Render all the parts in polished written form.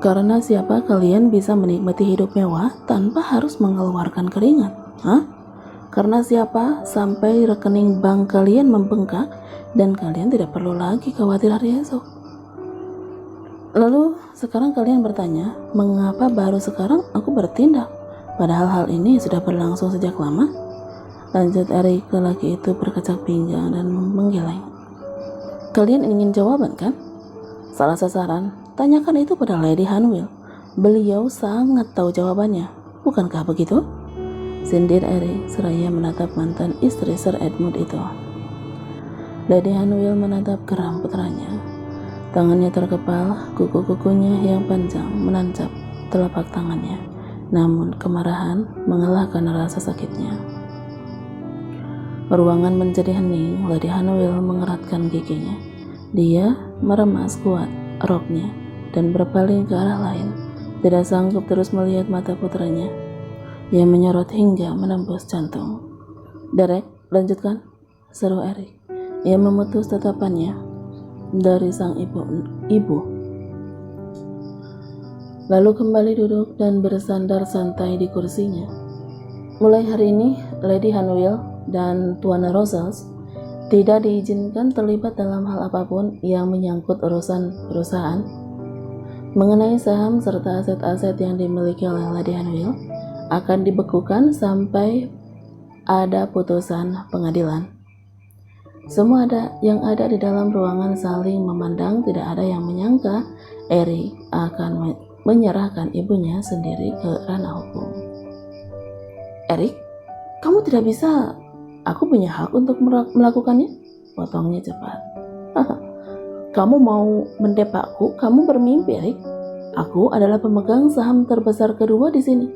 Karena siapa kalian bisa menikmati hidup mewah tanpa harus mengeluarkan keringat? Hah? Karena siapa sampai rekening bank kalian membengkak dan kalian tidak perlu lagi khawatir hari esok? Lalu sekarang kalian bertanya, mengapa baru sekarang aku bertindak? Padahal hal ini sudah berlangsung sejak lama. Lanjut Eric, lelaki itu berkecak pinggang dan menggeleng. Kalian ingin jawaban kan? Salah sasaran, tanyakan itu pada Lady Hanwell. Beliau sangat tahu jawabannya, bukankah begitu? Sindir Eric seraya menatap mantan istri Sir Edmund itu. Lady Hanwell menatap geram putranya. Tangannya terkepal, kuku-kukunya yang panjang menancap telapak tangannya. Namun kemarahan mengalahkan rasa sakitnya. Ruangan menjadi hening. Lady Hanwell mengeratkan giginya. Dia meremas kuat roknya dan berpaling ke arah lain. Tidak sanggup terus melihat mata putranya yang menyorot hingga menembus jantung. Derek, lanjutkan, seru Eric. Ia memutus tatapannya dari sang ibu. Lalu kembali duduk dan bersandar santai di kursinya. Mulai hari ini, Lady Hanwell dan Tuan Rosals tidak diizinkan terlibat dalam hal apapun yang menyangkut urusan perusahaan. Mengenai saham serta aset-aset yang dimiliki oleh Lady Hanwell akan dibekukan sampai ada putusan pengadilan. Semua yang ada di dalam ruangan saling memandang. Tidak ada yang menyangka Eric akan menyerahkan ibunya sendiri ke ranah hukum. Eric, kamu tidak bisa. Aku punya hak untuk melakukannya. Potongnya cepat. Kamu mau mendepakku? Kamu bermimpi, Eric. Aku adalah pemegang saham terbesar kedua di sini.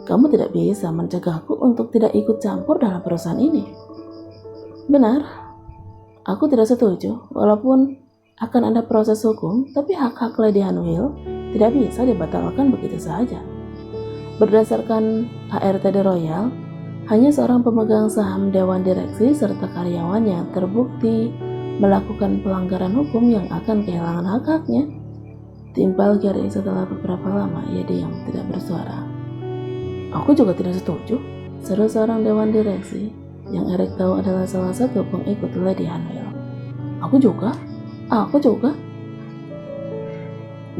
Kamu tidak bisa mencegahku untuk tidak ikut campur dalam perusahaan ini. Benar, aku tidak setuju. Walaupun akan ada proses hukum, tapi hak-hak Lady Hanwell tidak bisa dibatalkan begitu saja. Berdasarkan HRTD Royal, hanya seorang pemegang saham dewan direksi serta karyawan yang terbukti melakukan pelanggaran hukum yang akan kehilangan hak-haknya. Timpal Gary setelah beberapa lama ia diam, tidak bersuara. Aku juga tidak setuju, seru seorang dewan direksi yang Eric tahu adalah salah satu pengikut Lady Hanwell. Aku juga.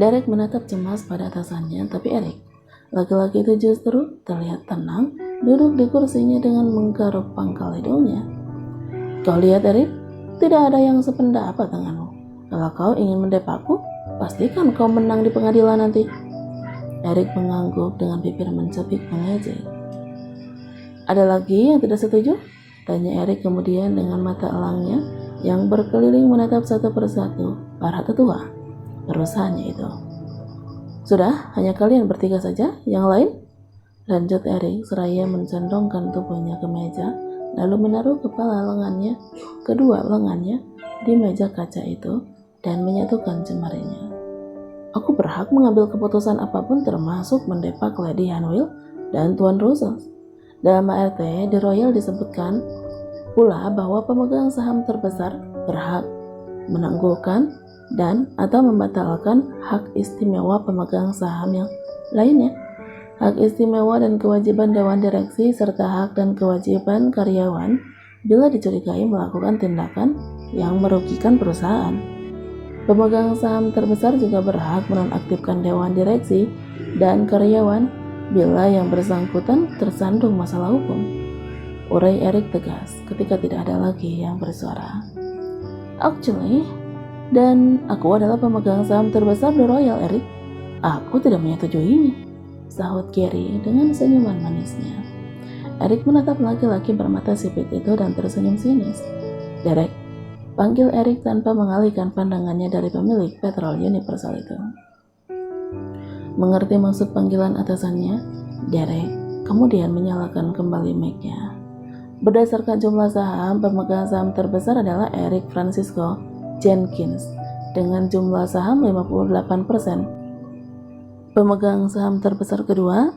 Derek menatap cemas pada atasannya, tapi Eric, laki-laki itu justru terlihat tenang, duduk di kursinya dengan menggaruk pangkal hidungnya. Kau lihat Eric, tidak ada yang sependapat denganmu. Kalau kau ingin mendepakku, pastikan kau menang di pengadilan nanti. Eric mengangguk dengan bibir mencekik mengejek. Ada lagi yang tidak setuju? Tanya Eric kemudian dengan mata elangnya yang berkeliling menatap satu persatu para tetua perusahaannya itu. Sudah, hanya kalian bertiga saja, yang lain? Lanjut Eric seraya mencondongkan tubuhnya ke meja, lalu menaruh kedua lengannya di meja kaca itu dan menyatukan jemarinya. Aku berhak mengambil keputusan apapun termasuk mendepak Lady Hanwell dan Tuan Rosals. Dalam HRT di Royal disebutkan pula bahwa pemegang saham terbesar berhak menangguhkan dan atau membatalkan hak istimewa pemegang saham yang lainnya. Hak istimewa dan kewajiban dewan direksi serta hak dan kewajiban karyawan bila dicurigai melakukan tindakan yang merugikan perusahaan. Pemegang saham terbesar juga berhak menonaktifkan dewan direksi dan karyawan bila yang bersangkutan tersandung masalah hukum. Urai Eric tegas ketika tidak ada lagi yang bersuara. Actually, dan aku adalah pemegang saham terbesar di Royal, Eric. Aku tidak menyetujuinya, sahut Gary dengan senyuman manisnya. Eric menatap laki-laki bermata sipit itu dan tersenyum sinis. Derek, panggil Eric tanpa mengalihkan pandangannya dari pemilik Petrol Universal itu. Mengerti maksud panggilan atasannya, Derek kemudian menyalakan kembali mic-nya. Berdasarkan jumlah saham, pemegang saham terbesar adalah Eric Francisco Jenkins dengan jumlah saham 58%. Pemegang saham terbesar kedua,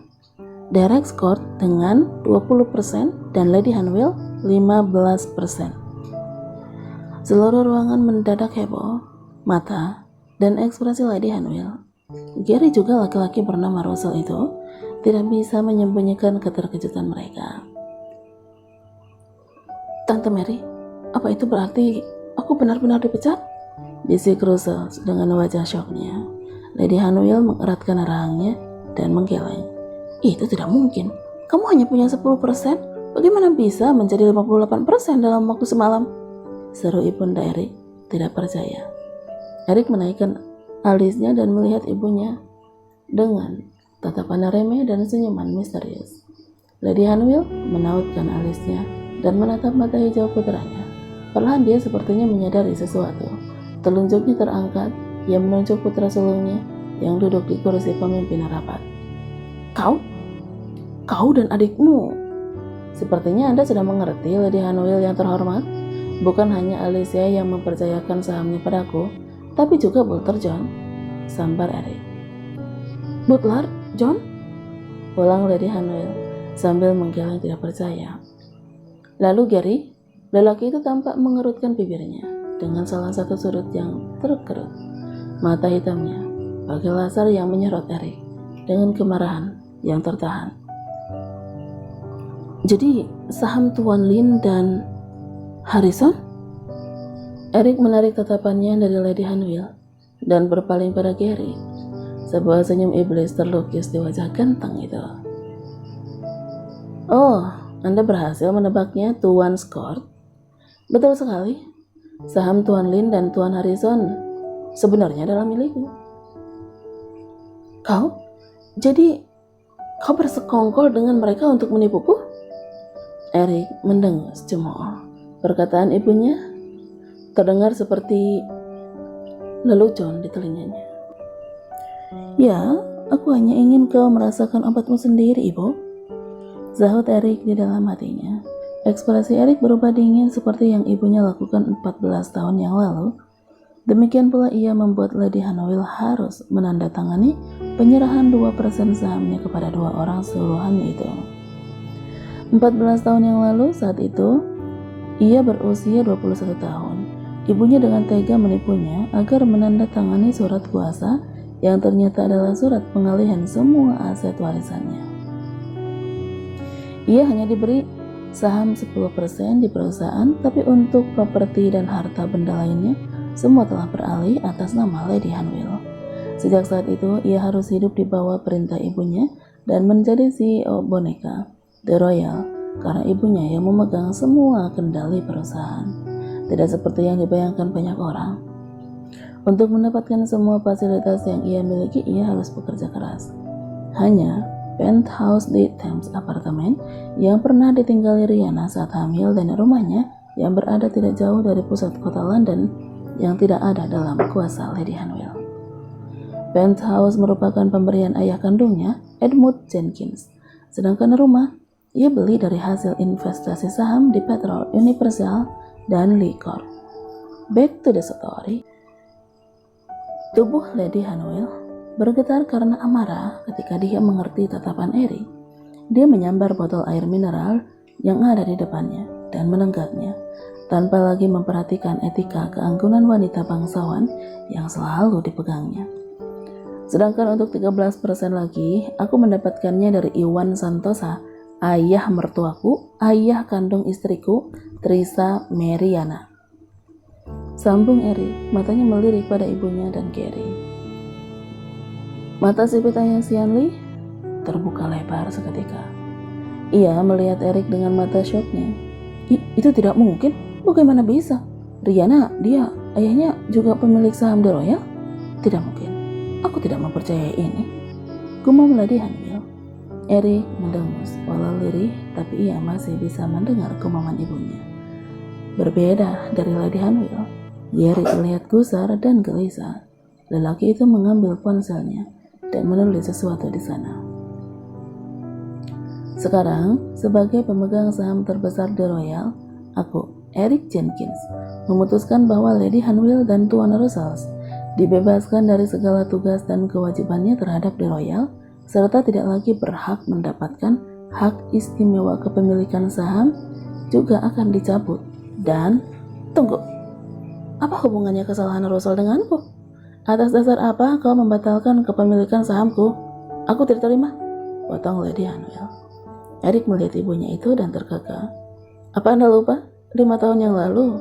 Derek Scott dengan 20% dan Lady Hanwell 15%. Seluruh ruangan mendadak heboh. Mata dan ekspresi Lady Hanwell Gary juga laki-laki bernama Russell itu tidak bisa menyembunyikan keterkejutan mereka. Tante Mary, apa itu berarti aku benar-benar dipecat? Bisik Russell dengan wajah syoknya. Lady Hanwell mengeratkan rahangnya dan menggeleng. Itu tidak mungkin. Kamu hanya punya 10%. Bagaimana bisa menjadi 58% dalam waktu semalam? Seru Ibunda Eric, tidak percaya. Eric menaikkan alisnya dan melihat ibunya dengan tatapan remeh dan senyuman misterius. Lady Hanwell menautkan alisnya dan menatap mata hijau putranya. Perlahan dia sepertinya menyadari sesuatu. Telunjuknya terangkat, ia menunjuk putra sulungnya yang duduk di kursi pemimpin rapat. Kau dan adikmu. Sepertinya Anda sudah mengerti, Lady Hanwell yang terhormat. Bukan hanya Alicia yang mempercayakan sahamnya padaku, tapi juga Butler John, sambar Eric. Butler John? Ulang Lady Hanwell sambil menggeleng tidak percaya. Lalu Gary, lelaki itu tampak mengerutkan bibirnya dengan salah satu sudut yang terkerut. Mata hitamnya bagai laser yang menyerot Eric dengan kemarahan yang tertahan. Jadi saham Tuan Lin dan Harrison? Eric menarik tatapannya dari Lady Hanwell dan berpaling pada Gary. Sebuah senyum iblis terlukis di wajah ganteng itu. Oh, Anda berhasil menebaknya, Tuan Scott? Betul sekali. Saham Tuan Lin dan Tuan Harrison sebenarnya adalah milikku. Jadi kau bersekongkol dengan mereka untuk menipuku? Eric mendengus cemooh. Perkataan ibunya terdengar seperti lelucon di telinganya. Ya, aku hanya ingin kau merasakan obatmu sendiri, Ibu. Sahut Eric di dalam hatinya. Ekspresi Eric berubah dingin seperti yang ibunya lakukan 14 tahun yang lalu. Demikian pula ia membuat Lady Hanwell harus menandatangani penyerahan 2% sahamnya kepada 2 orang suruhannya itu. 14 tahun yang lalu, saat itu ia berusia 21 tahun. Ibunya dengan tega menipunya agar menandatangani surat kuasa yang ternyata adalah surat pengalihan semua aset warisannya. Ia hanya diberi saham 10% di perusahaan, tapi untuk properti dan harta benda lainnya semua telah beralih atas nama Lady Hanwell. Sejak saat itu ia harus hidup di bawah perintah ibunya dan menjadi CEO boneka The Royal karena ibunya yang memegang semua kendali perusahaan. Tidak seperti yang dibayangkan banyak orang. Untuk mendapatkan semua fasilitas yang ia miliki, ia harus bekerja keras. Hanya penthouse di Thames Apartemen yang pernah ditinggali Rihanna saat hamil dan rumahnya yang berada tidak jauh dari pusat kota London yang tidak ada dalam kuasa Lady Hanwell. Penthouse merupakan pemberian ayah kandungnya, Edmund Jenkins. Sedangkan rumah ia beli dari hasil investasi saham di Petrol Universal dan Liquor. Back to the story. Tubuh Lady Hanwell bergetar karena amarah ketika dia mengerti tatapan Eric. Dia menyambar botol air mineral yang ada di depannya dan menenggaknya, tanpa lagi memperhatikan etika keanggunan wanita bangsawan yang selalu dipegangnya. Sedangkan untuk 13% lagi, aku mendapatkannya dari Iwan Santosa, ayah mertuaku, ayah kandung istriku, Theresa Mariana. Sambung Eric, matanya melirik pada ibunya dan Gary. Mata sipit ayah Xianli terbuka lebar seketika. Ia melihat Eric dengan mata syoknya. Itu tidak mungkin, bagaimana bisa? Rihanna, ayahnya juga pemilik saham The Royal? Tidak mungkin, aku tidak mempercayai ini. Gumam Lady Hanwell. Eric mendengus walau lirih, tapi ia masih bisa mendengar gumaman ibunya. Berbeda dari Lady Hanwell, Gary terlihat gusar dan gelisah. Lelaki itu mengambil ponselnya dan menulis sesuatu di sana. Sekarang, sebagai pemegang saham terbesar The Royal, aku, Eric Jenkins, memutuskan bahwa Lady Hanwell dan Tuan Russell dibebaskan dari segala tugas dan kewajibannya terhadap The Royal, serta tidak lagi berhak mendapatkan hak istimewa kepemilikan saham juga akan dicabut. Dan, tunggu, apa hubungannya kesalahan Russell denganku? Atas dasar apa kau membatalkan kepemilikan sahamku? Aku tidak terima, potong Lady Hanwell. Eric melihat ibunya itu dan terkekeh. Apa Anda lupa? 5 tahun yang lalu,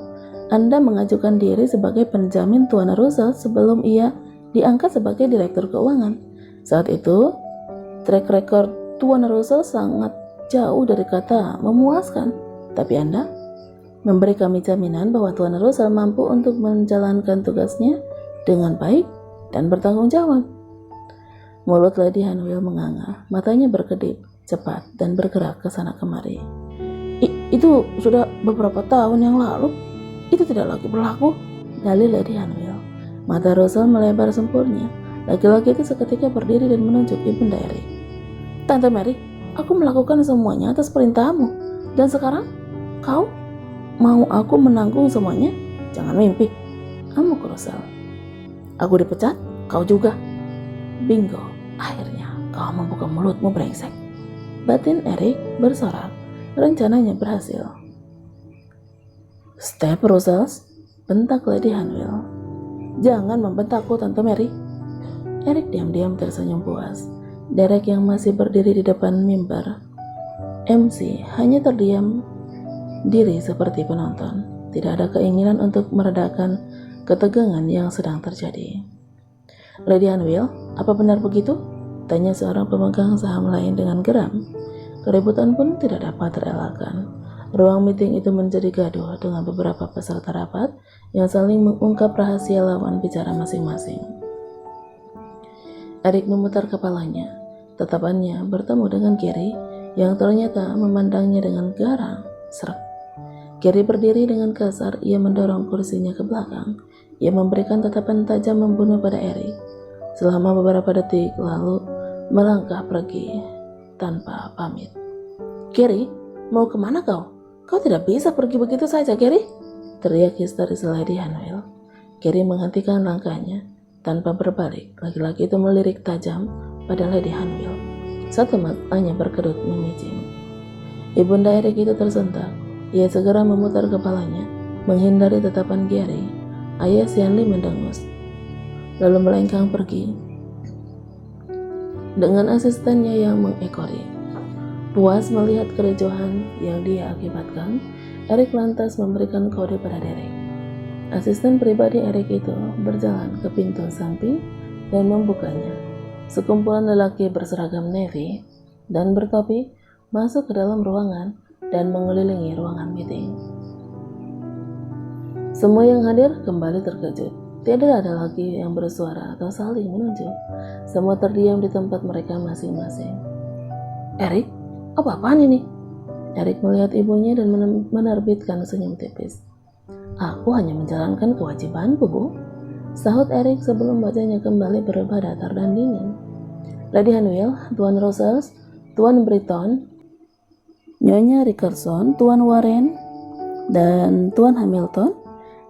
Anda mengajukan diri sebagai penjamin Tuan Russell sebelum ia diangkat sebagai direktur keuangan. Saat itu, track record Tuan Russell sangat jauh dari kata memuaskan. Tapi Anda memberi kami jaminan bahwa Tuan Russell mampu untuk menjalankan tugasnya dengan baik dan bertanggung jawab. Mulut Lady Hanwell menganga, matanya berkedip cepat dan bergerak ke sana kemari. Itu sudah beberapa tahun yang lalu. Itu tidak lagi berlaku, dalil Lady Hanwell. Mata Russell melebar sempurna. Laki-laki itu seketika berdiri dan menunjuk Ibunda Eric. Tante Mary, aku melakukan semuanya atas perintahmu. Dan sekarang, kau mau aku menanggung semuanya? Jangan mimpi. Amuk Russell. Aku dipecat, kau juga. Bingo, akhirnya kau membuka mulutmu brengsek. Batin Eric bersorak. Rencananya berhasil. Step Russell, bentak Lady Hanwell. Jangan membentakku, Tante Mary. Eric diam-diam tersenyum puas. Derek yang masih berdiri di depan mimbar MC hanya terdiam diri seperti penonton. Tidak ada keinginan untuk meredakan ketegangan yang sedang terjadi. Lady Hanwell, apa benar begitu? Tanya seorang pemegang saham lain dengan geram. Keributan pun tidak dapat terelakkan. Ruang meeting itu menjadi gaduh dengan beberapa peserta rapat yang saling mengungkap rahasia lawan bicara masing-masing. Eric memutar kepalanya. Tatapannya bertemu dengan Gary yang ternyata memandangnya dengan garang. Serak. Gary berdiri dengan kasar. Ia mendorong kursinya ke belakang. Ia memberikan tatapan tajam membunuh pada Eric. Selama beberapa detik lalu melangkah pergi tanpa pamit. Gary, mau kemana kau? Kau tidak bisa pergi begitu saja, Gary, teriak histeris Lady Hanwell. Gary menghentikan langkahnya tanpa berbalik. Laki-laki itu melirik tajam pada Lady Hanwell. Satu matanya berkedut memicing. Ibunda Eric itu tersentak. Ia segera memutar kepalanya, menghindari tatapan Gary. Ayah Stanley mendengus, lalu melengkang pergi dengan asistennya yang mengekori. Puas melihat kericuhan yang dia akibatkan, Eric lantas memberikan kode pada Derek. Asisten pribadi Eric itu berjalan ke pintu samping dan membukanya. Sekumpulan lelaki berseragam navy dan bertopi masuk ke dalam ruangan dan mengelilingi ruangan meeting. Semua yang hadir kembali terkejut. Tidak ada lagi yang bersuara atau saling menunjuk. Semua terdiam di tempat mereka masing-masing. Eric, apa-apaan ini? Eric melihat ibunya dan menerbitkan senyum tipis. Aku hanya menjalankan kewajibanku, Bu, sahut Eric sebelum wajahnya kembali berubah datar dan dingin. Lady Hanwell, Tuan Russell, Tuan Britton, Nyonya Rickerson, Tuan Warren, dan Tuan Hamilton,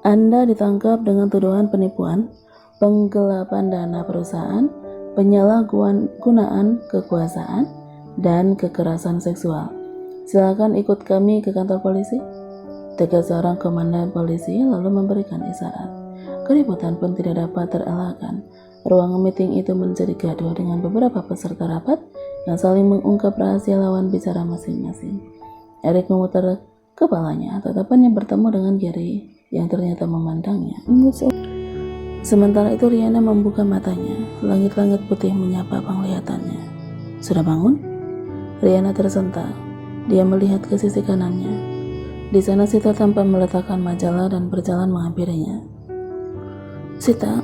Anda ditangkap dengan tuduhan penipuan, penggelapan dana perusahaan, penyalahgunaan kekuasaan, dan kekerasan seksual. Silakan ikut kami ke kantor polisi. Tegas seorang komandan polisi lalu memberikan isyarat. Keributan pun tidak dapat terelakkan. Ruang meeting itu menjadi gaduh dengan beberapa peserta rapat yang saling mengungkap rahasia lawan bicara masing-masing. Eric memutar kepalanya, tatapannya bertemu dengan Gary yang ternyata memandangnya. Sementara itu Rihanna membuka matanya. Langit-langit putih menyapa penglihatannya. Sudah bangun? Rihanna tersentak. Dia melihat ke sisi kanannya. Di sana Sita tanpa meletakkan majalah dan berjalan menghampirinya. Sita,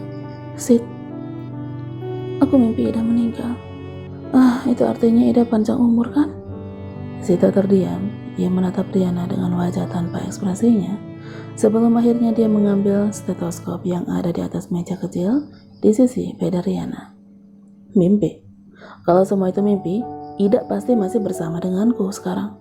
aku mimpi Ida meninggal. Itu artinya Ida panjang umur kan? Sita terdiam. Ia menatap Rihanna dengan wajah tanpa ekspresinya. Sebelum akhirnya dia mengambil stetoskop yang ada di atas meja kecil di sisi peda Rihanna. Mimpi? Kalau semua itu mimpi, Ida pasti masih bersama denganku sekarang.